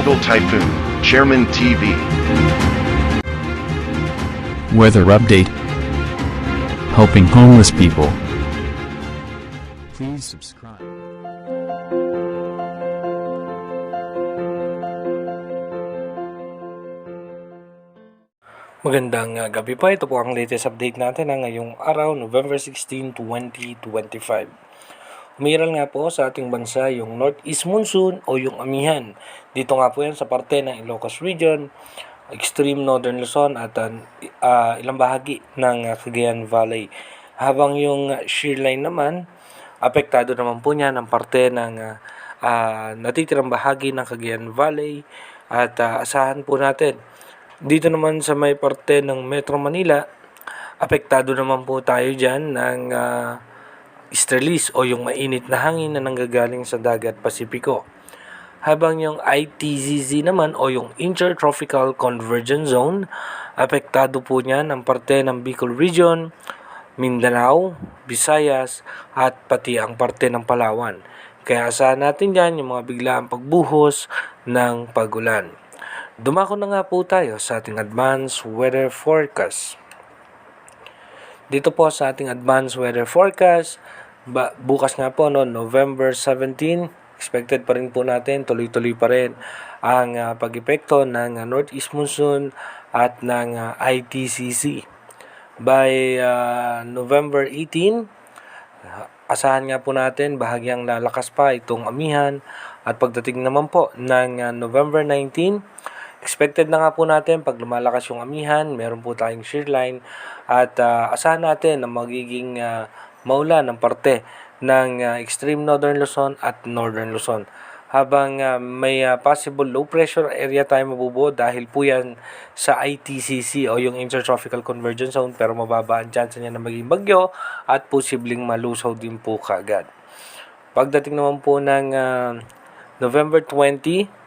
Tropical Typhoon, Chairman TV. Weather update. Helping homeless people. Please subscribe. Magandang gabi po. Ito po ang latest update natin ngayong araw, November 16, 2025. Umiral nga po sa ating bansa yung Northeast Monsoon o yung amihan. Dito nga po yan sa parte ng Ilocos Region, Extreme Northern Luzon at ilang bahagi ng Cagayan Valley. Habang yung shear line naman, apektado naman po niya ng parte ng natitirang bahagi ng Cagayan Valley at asahan po natin. Dito naman sa may parte ng Metro Manila, apektado naman po tayo dyan ng easterlies o yung mainit na hangin na nanggagaling sa dagat Pasipiko. Habang yung ITZZ naman o yung Intertropical Convergence Zone, apektado po niya ng parte ng Bicol Region, Mindanao, Visayas at pati ang parte ng Palawan. Kaya asahan natin dyan yung mga biglaang pagbuhos ng pagulan. Dumako na nga po tayo sa ating advanced weather forecast. Dito po sa ating advanced weather forecast, bukas nga po November 17, expected pa rin po natin, tuloy-tuloy pa rin ang pag-epekto ng Northeast Monsoon at ng ITCC. By November 18, asahan nga po natin bahagyang lalakas pa itong amihan at pagdating naman po ng November 19, expected na nga po natin pag lumalakas yung amihan, meron po tayong shear line at asahan natin na magiging maulan ng parte ng extreme northern Luzon at northern Luzon. Habang may possible low pressure area tayo mabubuo dahil po yan sa ITCC o yung Intertropical Convergence Zone, pero mababa ang chance niya na maging bagyo at posibleng malusaw din po kaagad. Pagdating naman po ng November 20,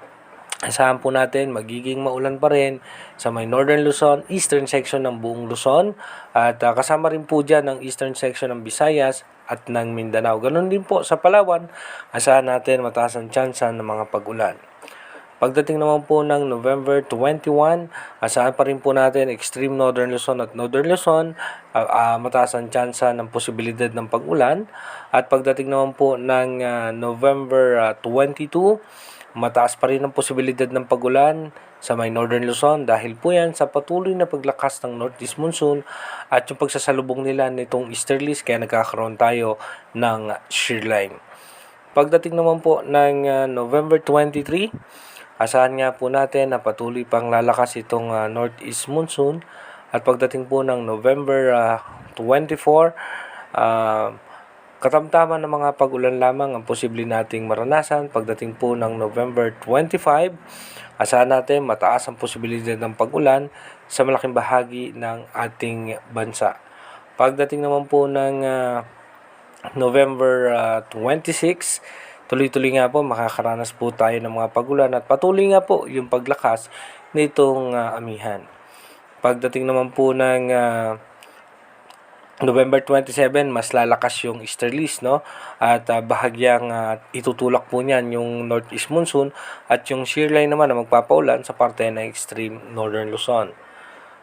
asahan po natin magiging maulan pa rin sa may northern Luzon, eastern section ng buong Luzon at kasama rin po dyan ang eastern section ng Visayas at ng Mindanao. Ganon din po sa Palawan, asahan natin mataas ang tsansa ng mga pag-ulan. Pagdating naman po ng November 21, asahan pa rin po natin extreme northern Luzon at northern Luzon, mataas ang tsansa ng posibilidad ng pag-ulan. At pagdating naman po ng November 22, mataas pa rin ang posibilidad ng pag-ulan sa may northern Luzon dahil po yan sa patuloy na paglakas ng Northeast Monsoon at yung pagsasalubong nila nitong easterlies, kaya nagkakaroon tayo ng shear line. Pagdating naman po ng November 23, asahan nga po natin na patuloy pang lalakas itong Northeast Monsoon at pagdating po ng November 24, katamtaman ng mga pag-ulan lamang ang posible nating maranasan. Pagdating po ng November 25, asahan natin mataas ang posibilidad ng pag-ulan sa malaking bahagi ng ating bansa. Pagdating naman po ng November 26, tuloy-tuloy nga po makakaranas po tayo ng mga pag-ulan at patuloy nga po yung paglakas nitong amihan. Pagdating naman po ng November 27, mas lalakas yung easterlies, at bahagyang itutulak po niyan yung Northeast Monsoon at yung shear line naman na magpapaulan sa parte ng extreme northern Luzon.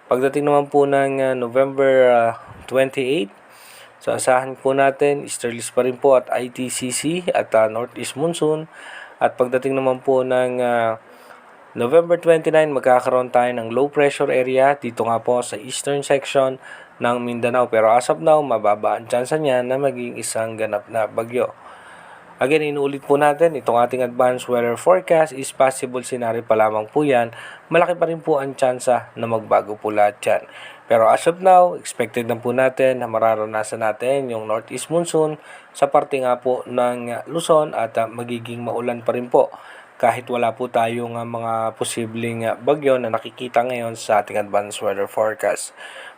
Pagdating naman po ng November 28, so asahan po natin easterlies pa rin po at ITCC at Northeast Monsoon. At pagdating naman po ng November 29, magkakaroon tayo ng low pressure area dito nga po sa eastern section ng Mindanao, pero as of now, mababa ang tsansa niya na maging isang ganap na bagyo. Again, inuulit po natin, itong ating advanced weather forecast is possible scenario pa lamang po yan. Malaki pa rin po ang tsansa na magbago po lahat yan. Pero as of now, expected na po natin na mararanasan natin yung Northeast Monsoon sa parte nga po ng Luzon at magiging maulan pa rin po kahit wala po tayong mga posibleng bagyo na nakikita ngayon sa ating advanced weather forecast.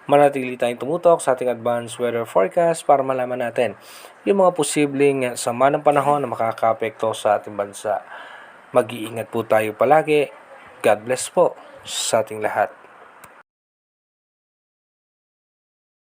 Manatili tayong tumutok sa ating advanced weather forecast para malaman natin yung mga posibleng sama ng panahon na makakaapekto sa ating bansa. Mag-iingat po tayo palagi. God bless po sa ating lahat.